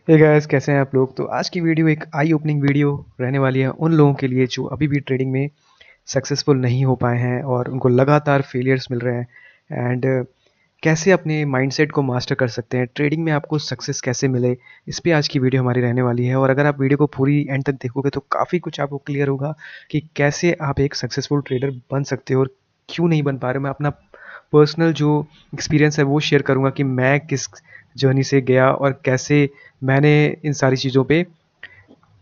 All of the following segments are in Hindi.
हे गाइस, कैसे हैं आप लोग। तो आज की वीडियो एक आई ओपनिंग वीडियो रहने वाली है उन लोगों के लिए जो अभी भी ट्रेडिंग में सक्सेसफुल नहीं हो पाए हैं और उनको लगातार फेलियर्स मिल रहे हैं। एंड कैसे अपने माइंडसेट को मास्टर कर सकते हैं, ट्रेडिंग में आपको सक्सेस कैसे मिले, इस पे आज की वीडियो हमारी रहने वाली है। और अगर आप वीडियो को पूरी एंड तक देखोगे तो काफ़ी कुछ आपको क्लियर होगा कि कैसे आप एक सक्सेसफुल ट्रेडर बन सकते हो और क्यों नहीं बन पा रहे हो। मैं अपना पर्सनल जो एक्सपीरियंस है वो शेयर करूँगा कि मैं किस जर्नी से गया और कैसे मैंने इन सारी चीज़ों पे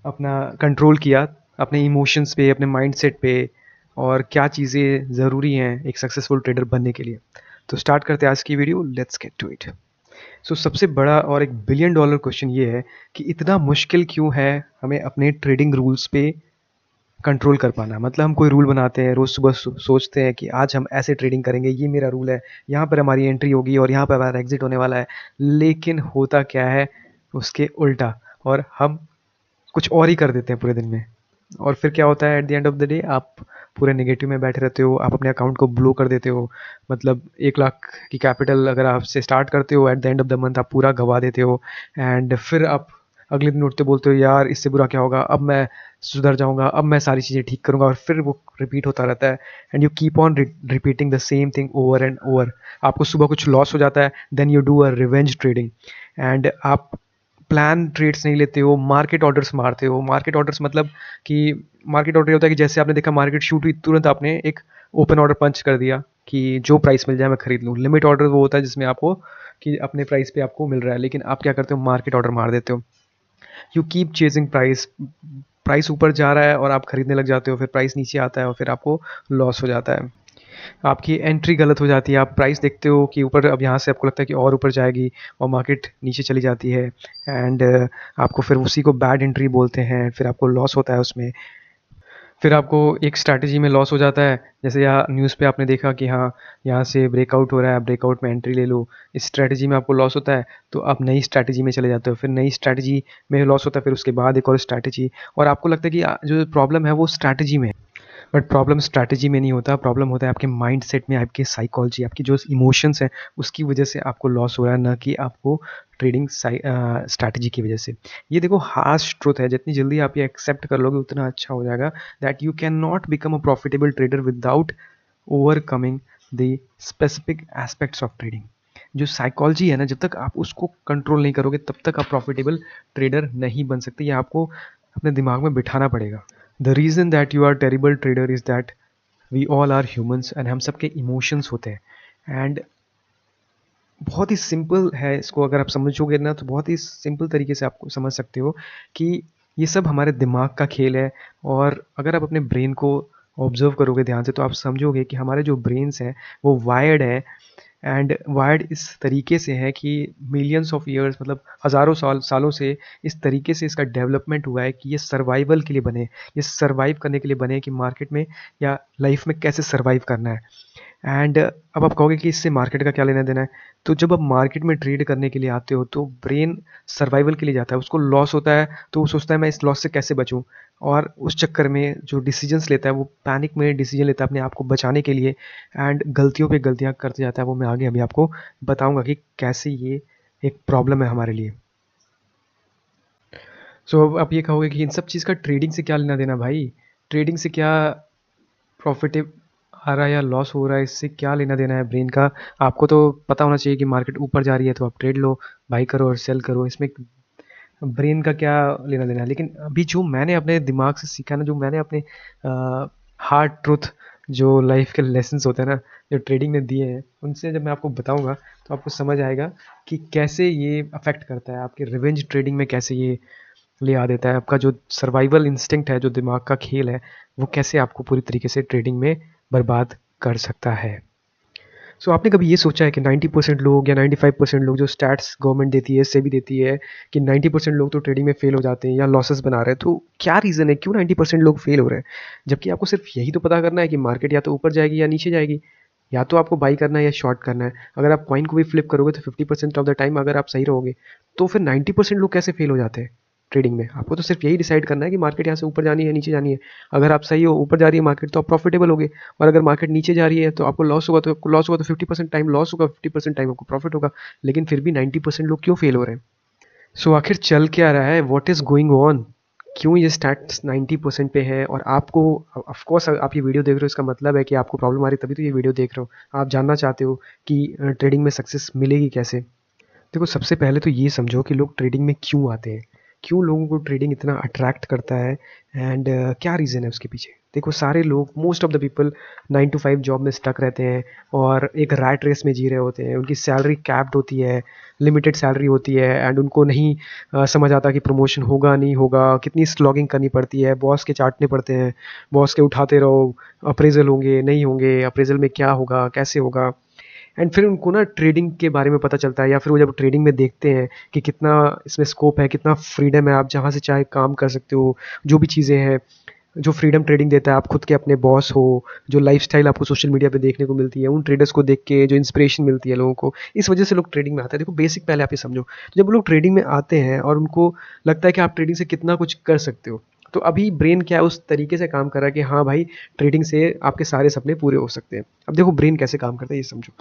अपना कंट्रोल किया, अपने इमोशंस पे, अपने माइंडसेट पे, और क्या चीज़ें ज़रूरी हैं एक सक्सेसफुल ट्रेडर बनने के लिए। तो स्टार्ट करते हैं आज की video, let's get to it. So सबसे बड़ा और एक बिलियन डॉलर क्वेश्चन ये है कि इतना मुश्किल क्यों है हमें अपने ट्रेडिंग रूल्स पे कंट्रोल कर पाना। मतलब हम कोई रूल बनाते हैं, रोज़ सुबह सोचते हैं कि आज हम ऐसे ट्रेडिंग करेंगे, ये मेरा रूल है, यहाँ पर हमारी एंट्री होगी और यहाँ पर हमारा एग्जिट होने वाला है। लेकिन होता क्या है उसके उल्टा, और हम कुछ और ही कर देते हैं पूरे दिन में। और फिर क्या होता है at the end of the day, आप पूरे नेगेटिव में बैठे रहते हो, आप अपने अकाउंट को ब्लो कर देते हो। मतलब 1 लाख की कैपिटल अगर आपसे स्टार्ट करते हो, at the end of the month आप पूरा गवा देते हो। एंड फिर आप अगले दिन उठते बोलते हो यार इससे बुरा क्या होगा, अब मैं सुधर जाऊंगा, अब मैं सारी चीज़ें ठीक करूंगा, और फिर वो रिपीट होता रहता है। And you keep on repeating the same thing over and over. आपको सुबह कुछ लॉस हो जाता है, then you do a revenge trading. And आप प्लान ट्रेड्स नहीं लेते हो, मार्केट ऑर्डर्स मारते हो। मार्केट ऑर्डर्स मतलब कि मार्केट ऑर्डर ये होता है कि जैसे आपने देखा मार्केट शूट हुई, तुरंत आपने एक ओपन ऑर्डर पंच कर दिया कि जो प्राइस मिल जाए मैं खरीद लूँ। लिमिट ऑर्डर वो होता है जिसमें आपको कि अपने प्राइस पे आपको मिल रहा है, लेकिन आप क्या करते हो, मार्केट ऑर्डर मार देते हो। You keep chasing price. Price ऊपर जा रहा है और आप खरीदने लग जाते हो, फिर प्राइस नीचे आता है और फिर आपको लॉस हो जाता है। आपकी एंट्री गलत हो जाती है, आप प्राइस देखते हो कि ऊपर, अब यहाँ से आपको लगता है कि और ऊपर जाएगी और मार्केट न्नीचे चली जाती है। एंड आपको फिर उसी को बैड एंट्री बोलते हैं, फिर आपको लॉस होता है उसमें। फिर आपको एक स्ट्रैटेजी में लॉस हो जाता है, जैसे यहाँ न्यूज़ पे आपने देखा कि हाँ यहाँ से ब्रेकआउट हो रहा है, ब्रेकआउट में एंट्री ले लो। इस स्ट्रैटेजी में आपको लॉस होता है तो आप नई स्ट्रैटेजी में चले जाते हो, फिर नई स्ट्रैटेजी में लॉस होता है, फिर उसके बाद एक और स्ट्रैटेजी। और आपको लगता है कि जो प्रॉब्लम है वो स्ट्रैटेजी में है। बट प्रॉब्लम स्ट्रैटेजी में नहीं होता, प्रॉब्लम होता है आपके माइंडसेट में, आपकी साइकोलॉजी, आपकी जो इमोशंस हैं उसकी वजह से आपको लॉस हो रहा है, ना कि आपको ट्रेडिंग स्ट्रैटेजी की वजह से। ये देखो हार्श ट्रुथ है, जितनी जल्दी आप ये एक्सेप्ट कर लोगे उतना अच्छा हो जाएगा। That you can not become a profitable trader without overcoming the specific aspects of trading. जो साइकोलॉजी है ना, जब तक आप उसको कंट्रोल नहीं करोगे तब तक आप प्रॉफिटेबल ट्रेडर नहीं बन सकते। ये आपको अपने दिमाग में बिठाना पड़ेगा। The reason that you are terrible trader is that we all are humans, and हम सबके इमोशंस होते हैं। एंड बहुत ही सिंपल है, इसको अगर आप समझोगे ना तो बहुत ही सिंपल तरीके से आपको समझ सकते हो कि ये सब हमारे दिमाग का खेल है। और अगर आप अपने ब्रेन को ऑब्जर्व करोगे ध्यान से तो आप समझोगे कि हमारे जो ब्रेन्स हैं वो वायर्ड है। एंड वायर्ड इस तरीके से है कि मिलियंस ऑफ ईयर्स, मतलब हज़ारों सालों से इस तरीके से इसका डेवलपमेंट हुआ है कि ये सर्वाइवल के लिए बने, ये सर्वाइव करने के लिए बने कि मार्केट में या लाइफ में कैसे सर्वाइव करना है। एंड अब आप कहोगे कि इससे मार्केट का क्या लेना देना है। तो जब आप मार्केट में ट्रेड करने के लिए आते हो तो ब्रेन सर्वाइवल के लिए जाता है, उसको लॉस होता है तो वो सोचता है मैं इस लॉस से कैसे बचूं। और उस चक्कर में जो डिसीजंस लेता है वो पैनिक में डिसीजन लेता है अपने आप को बचाने के लिए। एंड गलतियों पे गलतियां करते जाता है, वो मैं आगे अभी आपको बताऊंगा कि कैसे ये एक प्रॉब्लम है हमारे लिए। सो अब आप ये कहोगे कि इन सब चीज़ का ट्रेडिंग से क्या लेना देना भाई, ट्रेडिंग से क्या प्रॉफिट आ रहा है या लॉस हो रहा है, इससे क्या लेना देना है ब्रेन का। आपको तो पता होना चाहिए कि मार्केट ऊपर जा रही है तो आप ट्रेड लो, बाई करो और सेल करो, इसमें ब्रेन का क्या लेना देना है। लेकिन अभी जो मैंने अपने दिमाग से सीखा ना, जो मैंने अपने हार्ड ट्रुथ, जो लाइफ के लेसन्स होते हैं ना, जो ट्रेडिंग ने दिए हैं, उनसे जब मैं आपको बताऊंगा तो आपको समझ आएगा कि कैसे ये अफेक्ट करता है आपके रिवेंज ट्रेडिंग में, कैसे ये ले आ देता है। आपका जो सर्वाइवल इंस्टिंक्ट है, जो दिमाग का खेल है, वो कैसे आपको पूरी तरीके से ट्रेडिंग में बर्बाद कर सकता है। सो आपने कभी ये सोचा है कि 90% लोग या 95% लोग, जो स्टैट्स गवर्नमेंट देती है, सेबी देती है कि 90% लोग तो ट्रेडिंग में फेल हो जाते हैं या लॉसेस बना रहे हैं, तो क्या रीज़न है क्यों 90% लोग फेल हो रहे हैं? जबकि आपको सिर्फ यही तो पता करना है कि मार्केट या तो ऊपर जाएगी या नीचे जाएगी, या तो आपको बाई करना है या शॉर्ट करना है। अगर आप कॉइन को भी फ्लिप करोगे तो 50% ऑफ द टाइम अगर आप सही रहोगे, तो फिर 90% लोग कैसे फेल हो जाते हैं ट्रेडिंग में? आपको तो सिर्फ यही डिसाइड करना है कि मार्केट यहाँ से ऊपर जानी है नीचे जानी है। अगर आप सही हो, ऊपर जा रही है मार्केट, तो आप प्रॉफिटेबल होगे। और अगर मार्केट नीचे जा रही है तो आपको लॉस होगा, तो आपको लॉस होगा तो 50% टाइम लॉस होगा, 50% टाइम आपको प्रॉफिट होगा। लेकिन फिर भी 90% लोग क्यों फेल हो रहे हैं? सो आखिर चल क्या रहा है, व्हाट इज़ गोइंग ऑन, क्यों ये स्टैट्स 90% पे है? और आपको, ऑफ कोर्स आप ये वीडियो देख रहे हो, इसका मतलब है कि आपको प्रॉब्लम आ रही है, तभी तो ये वीडियो देख रहे हो। आप जानना चाहते हो कि ट्रेडिंग में सक्सेस मिलेगी कैसे। देखो, सबसे पहले तो ये समझो कि लोग ट्रेडिंग में क्यों आते हैं, क्यों लोगों को ट्रेडिंग इतना अट्रैक्ट करता है, एंड क्या रीज़न है उसके पीछे। देखो, सारे लोग, most of the people 9 to 5 job में स्टक रहते हैं और एक रैट रेस में जी रहे होते हैं। उनकी सैलरी कैप्ड होती है, लिमिटेड सैलरी होती है, एंड उनको नहीं समझ आता कि प्रमोशन होगा नहीं होगा, कितनी स्लॉगिंग करनी पड़ती है, बॉस के चाटने पड़ते हैं, बॉस के उठाते रहो, अप्रेजल होंगे नहीं होंगे, अप्रेजल में क्या होगा कैसे होगा। एंड फिर उनको ना ट्रेडिंग के बारे में पता चलता है, या फिर वो जब ट्रेडिंग में देखते हैं कि कितना इसमें स्कोप है, कितना फ्रीडम है, आप जहाँ से चाहे काम कर सकते हो, जो भी चीज़ें हैं, जो फ्रीडम ट्रेडिंग देता है, आप खुद के अपने बॉस हो, जो लाइफस्टाइल आपको सोशल मीडिया पे देखने को मिलती है, उन ट्रेडर्स को देख के जो इंस्पिरेशन मिलती है लोगों को, इस वजह से लोग ट्रेडिंग में आते हैं। देखो, बेसिक पहले आप ये समझो, तो जब लोग ट्रेडिंग में आते हैं और उनको लगता है कि आप ट्रेडिंग से कितना कुछ कर सकते हो, तो अभी ब्रेन क्या है, उस तरीके से काम कर रहा है कि हाँ भाई, ट्रेडिंग से आपके सारे सपने पूरे हो सकते हैं। अब देखो ब्रेन कैसे काम करता है ये समझो।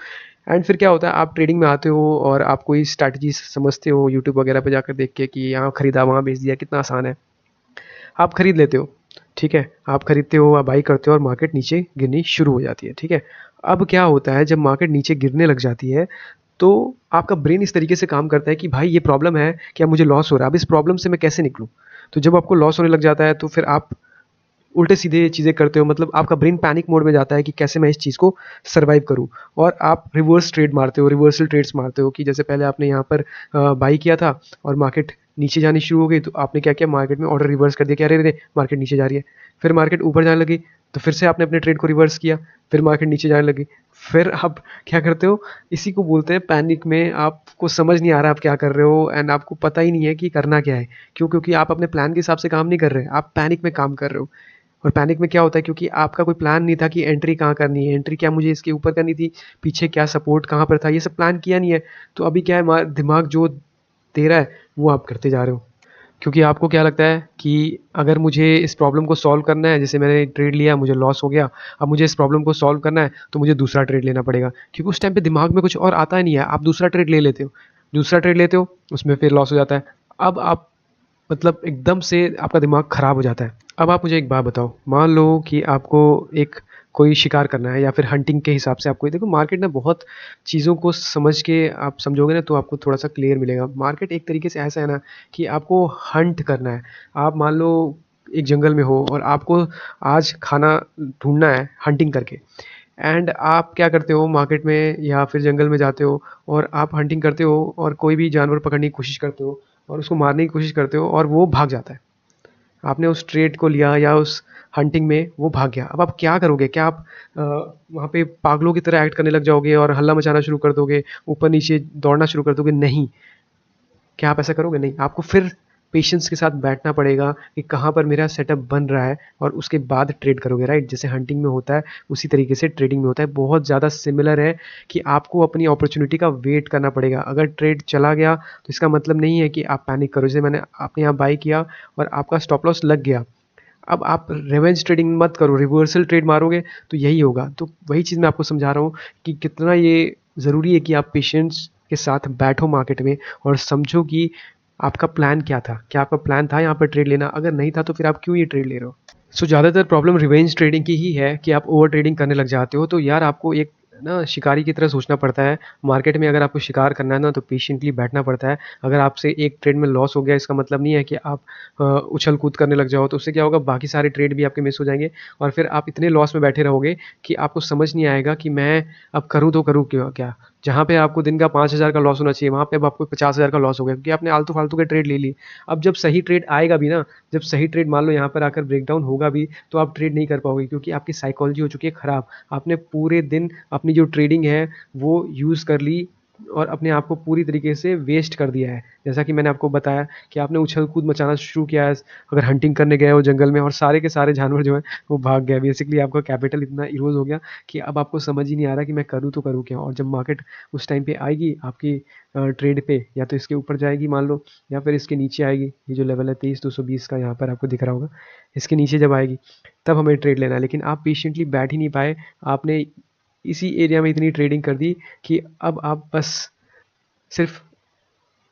एंड फिर क्या होता है, आप ट्रेडिंग में आते हो और आप कोई स्ट्रैटेजी समझते हो यूट्यूब वगैरह पे जाकर देख के कि यहाँ खरीदा वहाँ बेच दिया, कितना आसान है। आप खरीद लेते हो, ठीक है, आप खरीदते हो, आप बाई करते हो और मार्केट नीचे गिरनी शुरू हो जाती है, ठीक है। अब क्या होता है, जब मार्केट नीचे गिरने लग जाती है, तो आपका ब्रेन इस तरीके से काम करता है कि भाई ये प्रॉब्लम है, क्या मुझे लॉस हो रहा है, अब इस प्रॉब्लम से मैं कैसे निकलूँ। तो जब आपको लॉस होने लग जाता है, तो फिर आप उल्टे सीधे चीज़ें करते हो, मतलब आपका ब्रेन पैनिक मोड में जाता है कि कैसे मैं इस चीज़ को सर्वाइव करूं। और आप रिवर्स ट्रेड मारते हो, रिवर्सल ट्रेड्स मारते हो, कि जैसे पहले आपने यहाँ पर बाई किया था और मार्केट नीचे जानी शुरू हो गई, तो आपने क्या किया, मार्केट में ऑर्डर रिवर्स कर दिया कि अरे अरे मार्केट नीचे जा रही है। फिर मार्केट ऊपर जाने लगी, तो फिर से आपने अपने ट्रेड को रिवर्स किया, फिर मार्केट नीचे जाने लगी। फिर आप क्या करते हो, इसी को बोलते हैं पैनिक में, आपको समझ नहीं आ रहा आप क्या कर रहे हो, एंड आपको पता ही नहीं है कि करना क्या है। क्यों? क्योंकि आप अपने प्लान के हिसाब से काम नहीं कर रहे, आप पैनिक में काम कर रहे हो। और पैनिक में क्या होता है, क्योंकि आपका कोई प्लान नहीं था कि एंट्री कहाँ करनी है, एंट्री क्या मुझे इसके ऊपर करनी थी, पीछे क्या सपोर्ट कहाँ पर था, ये सब प्लान किया नहीं है। तो अभी क्या है, दिमाग जो दे रहा है वो आप करते जा रहे हो। क्योंकि आपको क्या लगता है कि अगर मुझे इस प्रॉब्लम को सॉल्व करना है, जैसे मैंने ट्रेड लिया, मुझे लॉस हो गया, अब मुझे इस प्रॉब्लम को सॉल्व करना है तो मुझे दूसरा ट्रेड लेना पड़ेगा, क्योंकि उस टाइम पे दिमाग में कुछ और आता ही नहीं है, आप दूसरा ट्रेड ले लेते हो, दूसरा ट्रेड लेते हो, उसमें फिर लॉस हो जाता है। अब आप, मतलब एकदम से आपका दिमाग खराब हो जाता है। अब आप मुझे एक बात बताओ, मान लो कि आपको एक कोई शिकार करना है, या फिर हंटिंग के हिसाब से आपको, देखो मार्केट ना बहुत चीज़ों को समझ के आप समझोगे ना, तो आपको थोड़ा सा क्लियर मिलेगा। मार्केट एक तरीके से ऐसा है ना कि आपको हंट करना है। आप मान लो एक जंगल में हो और आपको आज खाना ढूंढना है हंटिंग करके, एंड आप क्या करते हो, मार्केट में या फिर जंगल में जाते हो और आप हंटिंग करते हो और कोई भी जानवर पकड़ने की कोशिश करते हो और उसको मारने की कोशिश करते हो और वो भाग जाता है। आपने उस ट्रेड को लिया या उस हंटिंग में वो भाग गया, अब आप क्या करोगे, क्या आप वहाँ पे पागलों की तरह एक्ट करने लग जाओगे और हल्ला मचाना शुरू कर दोगे, ऊपर नीचे दौड़ना शुरू कर दोगे? नहीं। क्या आप ऐसा करोगे? नहीं। आपको फिर पेशेंस के साथ बैठना पड़ेगा कि कहाँ पर मेरा सेटअप बन रहा है, और उसके बाद ट्रेड करोगे, राइट? जैसे हंटिंग में होता है उसी तरीके से ट्रेडिंग में होता है, बहुत ज़्यादा सिमिलर है कि आपको अपनी अपॉर्चुनिटी का वेट करना पड़ेगा। अगर ट्रेड चला गया तो इसका मतलब नहीं है कि आप पैनिक करो, जैसे मैंने आपने यहाँ बाई किया और आपका स्टॉप लॉस लग गया, अब आप रिवेंज ट्रेडिंग मत करो, रिवर्सल ट्रेड मारोगे तो यही होगा। तो वही चीज़ मैं आपको समझा रहा हूँ कि कितना ये ज़रूरी है कि आप पेशेंस के साथ बैठो मार्केट में और समझो कि आपका प्लान क्या था, क्या आपका प्लान था यहाँ पर ट्रेड लेना, अगर नहीं था तो फिर आप क्यों ये ट्रेड ले रहे हो। सो ज़्यादातर प्रॉब्लम रिवेंज ट्रेडिंग की ही है कि आप ओवर ट्रेडिंग करने लग जाते हो। तो यार आपको एक ना शिकारी की तरह सोचना पड़ता है मार्केट में। अगर आपको शिकार करना है ना, तो पेशेंटली बैठना पड़ता है। अगर आपसे एक ट्रेड में लॉस हो गया, इसका मतलब नहीं है कि आप उछल कूद करने लग जाओ, तो उससे क्या होगा, बाकी सारे ट्रेड भी आपके मिस हो जाएंगे और फिर आप इतने लॉस में बैठे रहोगे कि आपको समझ नहीं आएगा कि मैं अब करूँ तो करूँ क्यों क्या। जहाँ पे आपको दिन का 5,000 का लॉस होना चाहिए, वहाँ पे अब आपको 50,000 का लॉस हो गया, क्योंकि आपने आलतू फालतू के ट्रेड ले ली। अब जब सही ट्रेड आएगा भी ना, जब सही ट्रेड मान लो यहाँ पर आकर ब्रेकडाउन होगा भी, तो आप ट्रेड नहीं कर पाओगे, क्योंकि आपकी साइकोलॉजी हो चुकी है ख़राब। आपने पूरे दिन अपनी जो ट्रेडिंग है वो यूज़ कर ली और अपने आप को पूरी तरीके से वेस्ट कर दिया है। जैसा कि मैंने आपको बताया कि आपने उछल कूद मचाना शुरू किया है, अगर हंटिंग करने गए हो जंगल में और सारे के सारे जानवर जो हैं वो भाग गए, बेसिकली आपका कैपिटल इतना इरोज हो गया कि अब आपको समझ ही नहीं आ रहा कि मैं करूँ तो करूँ क्या। और जब मार्केट उस टाइम पे आएगी आपकी ट्रेड पे, या तो इसके ऊपर जाएगी मान लो, या फिर इसके नीचे आएगी, ये जो लेवल है 23,220 का यहाँ पर आपको दिख रहा होगा, इसके नीचे जब आएगी तब हमें ट्रेड लेना है। लेकिन आप पेशेंटली बैठ ही नहीं पाए, आपने इसी एरिया में इतनी ट्रेडिंग कर दी कि अब आप बस सिर्फ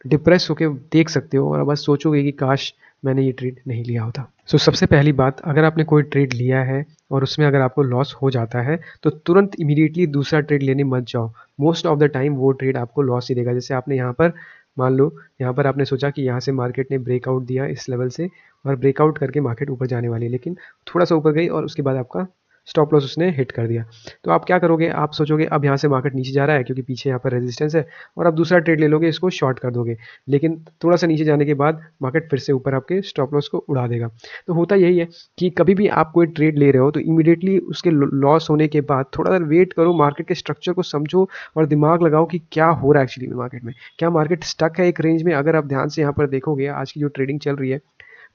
डिप्रेस होके देख सकते हो और बस सोचोगे कि काश मैंने ये ट्रेड नहीं लिया होता। सो सबसे पहली बात, अगर आपने कोई ट्रेड लिया है और उसमें अगर आपको लॉस हो जाता है तो तुरंत इमीडिएटली दूसरा ट्रेड लेने मत जाओ। मोस्ट ऑफ द टाइम वो ट्रेड आपको लॉस ही देगा। जैसे आपने यहाँ पर मान लो, यहाँ पर आपने सोचा कि यहाँ से मार्केट ने ब्रेकआउट दिया इस लेवल से और ब्रेकआउट करके मार्केट ऊपर जाने वाली है, लेकिन थोड़ा सा ऊपर गई और उसके बाद आपका स्टॉप लॉस उसने हिट कर दिया। तो आप क्या करोगे, आप सोचोगे अब यहाँ से मार्केट नीचे जा रहा है क्योंकि पीछे यहाँ पर रेजिस्टेंस है, और आप दूसरा ट्रेड ले लोगे, इसको शॉर्ट कर दोगे। लेकिन थोड़ा सा नीचे जाने के बाद मार्केट फिर से ऊपर आपके स्टॉप लॉस को उड़ा देगा। तो होता यही है कि कभी भी आप कोई ट्रेड ले रहे हो तो इमीडिएटली उसके लॉस होने के बाद थोड़ा देर वेट करो, मार्केट के स्ट्रक्चर को समझो और दिमाग लगाओ कि क्या हो रहा है एक्चुअली में मार्केट में। क्या मार्केट स्टक है एक रेंज में? अगर आप ध्यान से यहाँ पर देखोगे आज की जो ट्रेडिंग चल रही है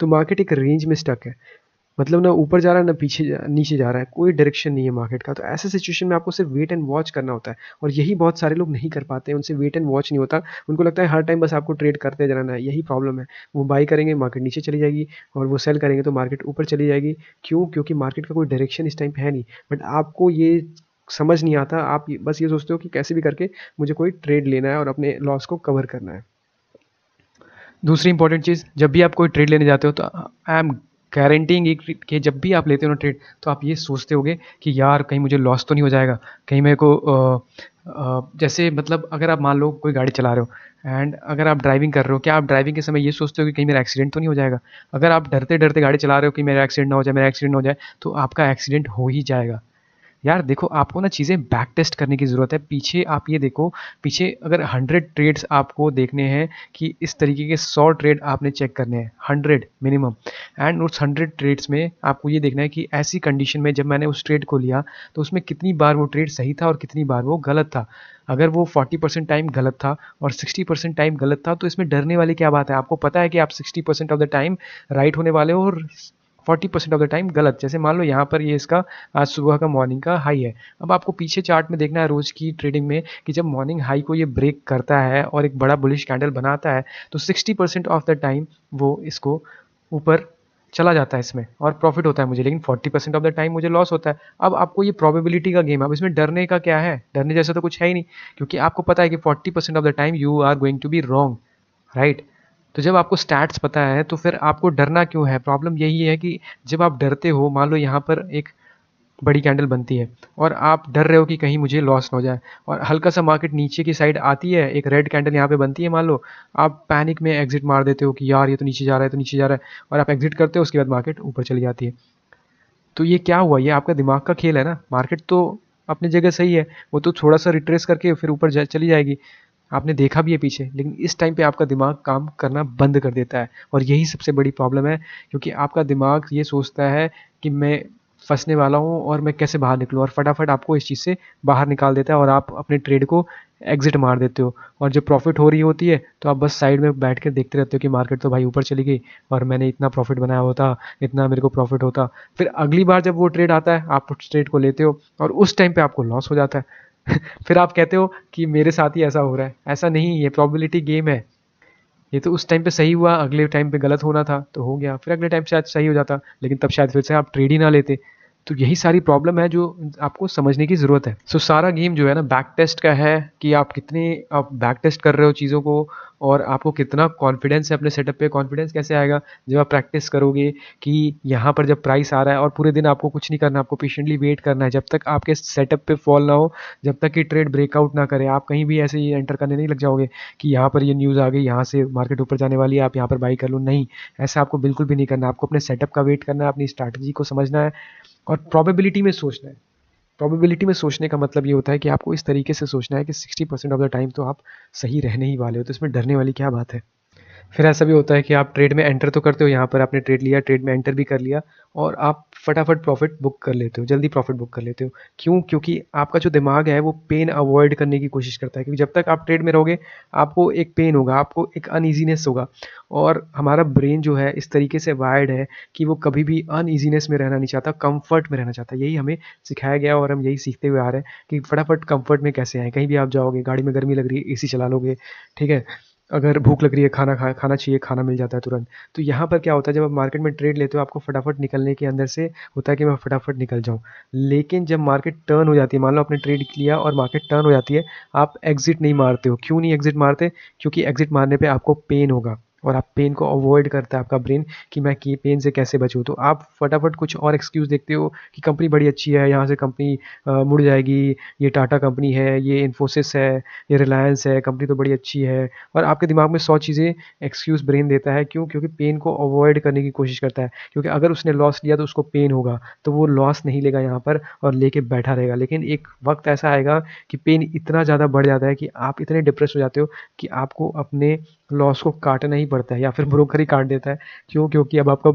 तो मार्केट एक रेंज में स्टक है। मतलब ना ऊपर जा रहा है ना नीचे जा रहा है, कोई डायरेक्शन नहीं है मार्केट का। तो ऐसे सिचुएशन में आपको सिर्फ वेट एंड वॉच करना होता है, और यही बहुत सारे लोग नहीं कर पाते हैं। उनसे वेट एंड वॉच नहीं होता, उनको लगता है हर टाइम बस आपको ट्रेड करते जाना है। यही प्रॉब्लम है। वो बाई करेंगे मार्केट नीचे चली जाएगी, और वो सेल करेंगे तो मार्केट ऊपर चली जाएगी। क्यों? क्योंकि मार्केट का कोई डायरेक्शन इस टाइम पे है नहीं। बट आपको ये समझ नहीं आता, आप बस ये सोचते हो कि कैसे भी करके मुझे कोई ट्रेड लेना है और अपने लॉस को कवर करना है। दूसरी इंपॉर्टेंट चीज़, जब भी आप कोई ट्रेड लेने जाते हो तो आई एम गारंटिंग कि जब भी आप लेते हो ना ट्रेड, तो आप ये सोचते होगे कि यार कहीं मुझे लॉस तो नहीं हो जाएगा, कहीं मेरे को जैसे मतलब अगर आप मान लो कोई गाड़ी चला रहे हो एंड अगर आप ड्राइविंग कर रहे हो, क्या आप ड्राइविंग के समय ये सोचते हो कि कहीं मेरा एक्सीडेंट तो नहीं हो जाएगा? अगर आप डरते डरते गाड़ी चला रहे हो कि मेरा एक्सीडेंट ना हो जाए, मेरा एक्सीडेंट ना हो जाए, तो आपका एक्सीडेंट हो ही जाएगा। यार देखो, आपको ना चीज़ें बैक टेस्ट करने की ज़रूरत है। पीछे आप ये देखो, पीछे अगर 100 ट्रेड्स आपको देखने हैं कि इस तरीके के 100 ट्रेड आपने चेक करने हैं, 100 मिनिमम। एंड उस 100 ट्रेड्स में आपको ये देखना है कि ऐसी कंडीशन में जब मैंने उस ट्रेड को लिया तो उसमें कितनी बार वो ट्रेड सही था और कितनी बार वो गलत था। अगर वो 40% टाइम गलत था और 60% टाइम गलत था, तो इसमें डरने वाली क्या बात है? आपको पता है कि आप 60% ऑफ द टाइम राइट होने वाले हो और 40% ऑफ द टाइम गलत। जैसे मान लो यहाँ पर ये इसका आज सुबह का मॉर्निंग का हाई है। अब आपको पीछे चार्ट में देखना है रोज़ की ट्रेडिंग में कि जब मॉर्निंग हाई को ये ब्रेक करता है और एक बड़ा बुलिश कैंडल बनाता है तो 60% ऑफ द टाइम वो इसको ऊपर चला जाता है इसमें और प्रॉफिट होता है मुझे, लेकिन 40% ऑफ द टाइम मुझे लॉस होता है। अब आपको ये प्रोबेबिलिटी का गेम है। अब इसमें डरने का क्या है? डरने जैसा तो कुछ है ही नहीं, क्योंकि आपको पता है कि 40% of the time you are going to be wrong, right? तो जब आपको स्टैट्स पता है तो फिर आपको डरना क्यों है? प्रॉब्लम यही है कि जब आप डरते हो, मान लो यहाँ पर एक बड़ी कैंडल बनती है और आप डर रहे हो कि कहीं मुझे लॉस ना हो जाए, और हल्का सा मार्केट नीचे की साइड आती है, एक रेड कैंडल यहाँ पे बनती है मान लो, आप पैनिक में एग्जिट मार देते हो कि यार ये तो नीचे जा रहा है, तो नीचे जा रहा है, और आप एग्जिट करते हो, उसके बाद मार्केट ऊपर चली जाती है। तो ये क्या हुआ? ये आपका दिमाग का खेल है ना। मार्केट तो अपनी जगह सही है, वो तो थोड़ा सा रिट्रेस करके फिर ऊपर चली जाएगी। आपने देखा भी है पीछे, लेकिन इस टाइम पे आपका दिमाग काम करना बंद कर देता है, और यही सबसे बड़ी प्रॉब्लम है। क्योंकि आपका दिमाग ये सोचता है कि मैं फंसने वाला हूँ और मैं कैसे बाहर निकलूँ, और फटाफट आपको इस चीज़ से बाहर निकाल देता है और आप अपने ट्रेड को एग्जिट मार देते हो। और जब प्रॉफिट हो रही होती है तो आप बस साइड में बैठ कर देखते रहते हो कि मार्केट तो भाई ऊपर चली गई और मैंने इतना प्रॉफिट बनाया होता, इतना मेरे को प्रॉफिट होता। फिर अगली बार जब वो ट्रेड आता है आप उस ट्रेड को लेते हो और उस टाइम पे आपको लॉस हो जाता है। फिर आप कहते हो कि मेरे साथ ही ऐसा हो रहा है। ऐसा नहीं, ये प्रोबेबिलिटी गेम है। ये तो उस टाइम पे सही हुआ, अगले टाइम पे गलत होना था तो हो गया, फिर अगले टाइम शायद सही हो जाता, लेकिन तब शायद फिर से आप ट्रेड ही ना लेते। तो यही सारी प्रॉब्लम है जो आपको समझने की ज़रूरत है। सो सारा गेम जो है ना बैक टेस्ट का है कि आप बैक टेस्ट कर रहे हो चीज़ों को, और आपको कितना कॉन्फिडेंस है अपने सेटअप पे। कॉन्फिडेंस कैसे आएगा? जब आप प्रैक्टिस करोगे कि यहाँ पर जब प्राइस आ रहा है और पूरे दिन आपको कुछ नहीं करना, आपको पेशेंटली वेट करना है जब तक आपके सेटअप पे फॉल ना हो, जब तक कि ट्रेड ब्रेकआउट ना करे। आप कहीं भी ऐसे ही एंटर करने नहीं लग जाओगे कि यहाँ पर ये न्यूज़ आ गई, यहाँ से मार्केट ऊपर जाने वाली है, आप यहाँ पर बाई कर लो। नहीं, ऐसा आपको बिल्कुल भी नहीं करना। आपको अपने सेटअप का वेट करना है, अपनी स्ट्रैटेजी को समझना है और प्रोबेबिलिटी में सोचना है। प्रोबेबिलिटी में सोचने का मतलब ये होता है कि आपको इस तरीके से सोचना है कि 60% ऑफ द टाइम तो आप सही रहने ही वाले हो, तो इसमें डरने वाली क्या बात है? फिर ऐसा भी होता है कि आप ट्रेड में एंटर तो करते हो, यहाँ पर आपने ट्रेड लिया, ट्रेड में एंटर भी कर लिया और आप फटाफट प्रॉफिट बुक कर लेते हो, जल्दी प्रॉफिट बुक कर लेते हो। क्यों? क्योंकि आपका जो दिमाग है वो पेन अवॉइड करने की कोशिश करता है, क्योंकि जब तक आप ट्रेड में रहोगे आपको एक पेन होगा, आपको एक अनईजीनेस होगा, और हमारा ब्रेन जो है इस तरीके से वायर्ड है कि वो कभी भी अनईजीनेस में रहना नहीं चाहता, कंफर्ट में रहना चाहता है। यही हमें सिखाया गया और हम यही सीखते हुए आ रहे हैं कि फटाफट कंफर्ट में कैसे आए। कहीं भी आप जाओगे, गाड़ी में गर्मी लग रही है, एसी चला लोगे, ठीक है, अगर भूख लग रही है, खाना चाहिए, खाना मिल जाता है तुरंत। तो यहाँ पर क्या होता है, जब आप मार्केट में ट्रेड लेते हो आपको फटाफट निकलने के अंदर से होता है कि मैं फटाफट निकल जाऊँ। लेकिन जब मार्केट टर्न हो जाती है, मान लो आपने ट्रेड किया और मार्केट टर्न हो जाती है, आप एग्जिट नहीं मारते हो। क्यों नहीं एग्जिट मारते? क्योंकि एग्जिट मारने पे आपको पेन होगा और आप पेन को अवॉइड करता है आपका ब्रेन कि मैं कि पेन से कैसे बचूँ। तो आप फटाफट कुछ और एक्सक्यूज़ देखते हो कि कंपनी बड़ी अच्छी है, यहाँ से कंपनी मुड़ जाएगी, ये टाटा कंपनी है, ये इन्फोसिस है, ये रिलायंस है, कंपनी तो बड़ी अच्छी है। और आपके दिमाग में 100 चीज़ें एक्सक्यूज़ ब्रेन देता है। क्यों? क्योंकि पेन को अवॉइड करने की कोशिश करता है, क्योंकि अगर उसने लॉस लिया तो उसको पेन होगा, तो वो लॉस नहीं लेगा यहाँ पर और लेके बैठा रहेगा। लेकिन एक वक्त ऐसा आएगा कि पेन इतना ज़्यादा बढ़ जाता है कि आप इतने डिप्रेस हो जाते हो कि आपको अपने लॉस को काटना ही पड़ता है या फिर ब्रोकर ही काट देता है। क्यों? क्योंकि अब आपका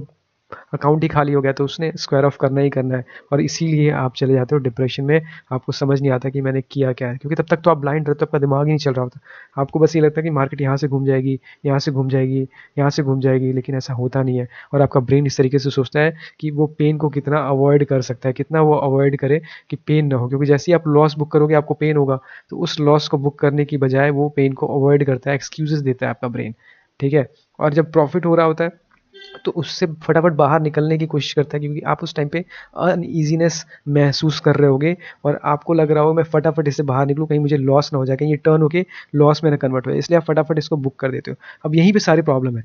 अकाउंट ही खाली हो गया, तो उसने स्क्वायर ऑफ करना ही करना है और इसीलिए आप चले जाते हो डिप्रेशन में। आपको समझ नहीं आता कि मैंने किया क्या है, क्योंकि तब तक तो आप ब्लाइंड रहते हो, आपका दिमाग ही नहीं चल रहा होता। आपको बस ये लगता है कि मार्केट यहाँ से घूम जाएगी, यहाँ से घूम जाएगी, यहाँ से घूम जाएगी, लेकिन ऐसा होता नहीं है। और आपका ब्रेन इस तरीके से सोचता है कि वो पेन को कितना अवॉइड कर सकता है, कितना वो अवॉइड करे कि पेन ना हो। क्योंकि जैसे ही आप लॉस बुक करोगे आपको पेन होगा, तो उस लॉस को बुक करने की बजाय वो पेन को अवॉइड करता है, एक्सक्यूजेस देता है आपका ब्रेन। ठीक है? और जब प्रॉफिट हो रहा होता है तो उससे फटाफट बाहर निकलने की कोशिश करता है, क्योंकि आप उस टाइम पे अनईजीनेस महसूस कर रहे होगे और आपको लग रहा होगा मैं फटाफट इससे बाहर निकलूँ, कहीं मुझे लॉस ना हो जाए, कहीं ये टर्न होके लॉस में ना कन्वर्ट हो जाए, इसलिए आप फटाफट इसको बुक कर देते हो। अब यहीं पे सारी प्रॉब्लम है,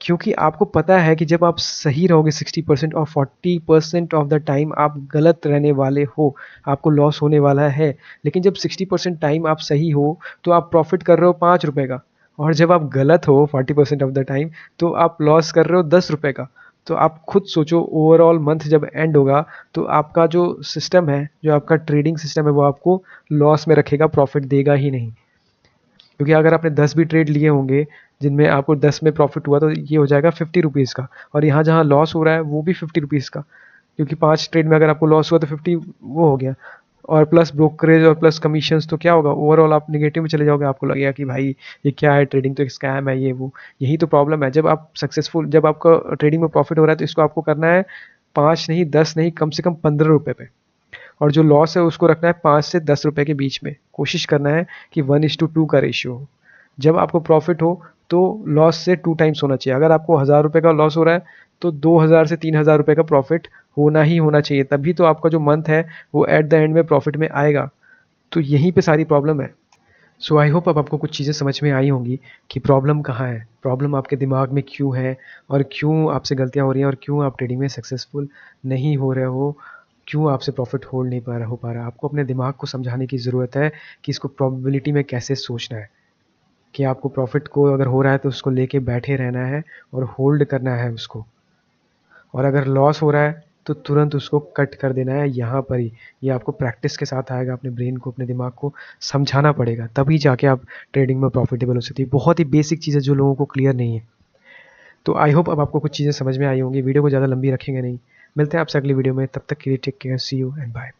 क्योंकि आपको पता है कि जब आप सही रहोगे 60% और 40% ऑफ द टाइम आप गलत रहने वाले हो, आपको लॉस होने वाला है। लेकिन जब 60% टाइम आप सही हो तो आप प्रॉफिट कर रहे हो ₹5 का, और जब आप गलत हो 40% ऑफ द टाइम तो आप लॉस कर रहे हो ₹10 का। तो आप खुद सोचो, ओवरऑल मंथ जब एंड होगा तो आपका जो सिस्टम है, जो आपका ट्रेडिंग सिस्टम है, वो आपको लॉस में रखेगा, प्रॉफिट देगा ही नहीं। क्योंकि अगर आपने 10 भी ट्रेड लिए होंगे जिनमें आपको 10 में प्रॉफिट हुआ, तो ये हो जाएगा ₹50 का, और यहाँ जहाँ लॉस हो रहा है वो भी ₹50 का, क्योंकि 5 ट्रेड में अगर आपको लॉस हुआ तो 50 वो हो गया, और प्लस ब्रोकरेज और प्लस कमीशंस, तो क्या होगा, ओवरऑल आप नेगेटिव में चले जाओगे। आपको लगेगा कि भाई ये क्या है, ट्रेडिंग तो एक स्कैम है, ये वो। यही तो प्रॉब्लम है, जब आपका ट्रेडिंग में प्रॉफिट हो रहा है तो इसको आपको करना है 5 नहीं, 10 नहीं, कम से कम ₹15 पे, और जो लॉस है उसको रखना है 5 से ₹10 के बीच में। कोशिश करना है कि 1:2 का रेशियो हो। जब आपको प्रॉफिट हो तो लॉस से 2 टाइम्स होना चाहिए। अगर आपको ₹1000 का लॉस हो रहा है तो 2000 से ₹3000 का प्रॉफिट होना ही होना चाहिए, तभी तो आपका जो मंथ है वो एट द एंड में प्रॉफिट में आएगा। तो यहीं पे सारी प्रॉब्लम है। सो आई होप अब आपको कुछ चीज़ें समझ में आई होंगी कि प्रॉब्लम कहाँ है, प्रॉब्लम आपके दिमाग में क्यों है, और क्यों आपसे गलतियाँ हो रही हैं, और क्यों आप ट्रेडिंग में सक्सेसफुल नहीं हो रहे हो, क्यों आपसे प्रॉफिट होल्ड नहीं हो पा रहा। आपको अपने दिमाग को समझाने की ज़रूरत है कि इसको प्रोबेबिलिटी में कैसे सोचना है, कि आपको प्रॉफिट को अगर हो रहा है तो उसको लेके बैठे रहना है और होल्ड करना है उसको, और अगर लॉस हो रहा है तो तुरंत उसको कट कर देना है यहाँ पर ही। ये आपको प्रैक्टिस के साथ आएगा, अपने ब्रेन को, अपने दिमाग को समझाना पड़ेगा, तभी जाके आप ट्रेडिंग में प्रॉफिटेबल हो सकती है। बहुत ही बेसिक चीज़ है जो लोगों को क्लियर नहीं है। तो आई होप अब आपको कुछ चीज़ें समझ में आई होंगी। वीडियो को ज़्यादा लंबी रखेंगे नहीं, मिलते हैं आपसे अगली वीडियो में, तब तक के लिए take care, see you and bye.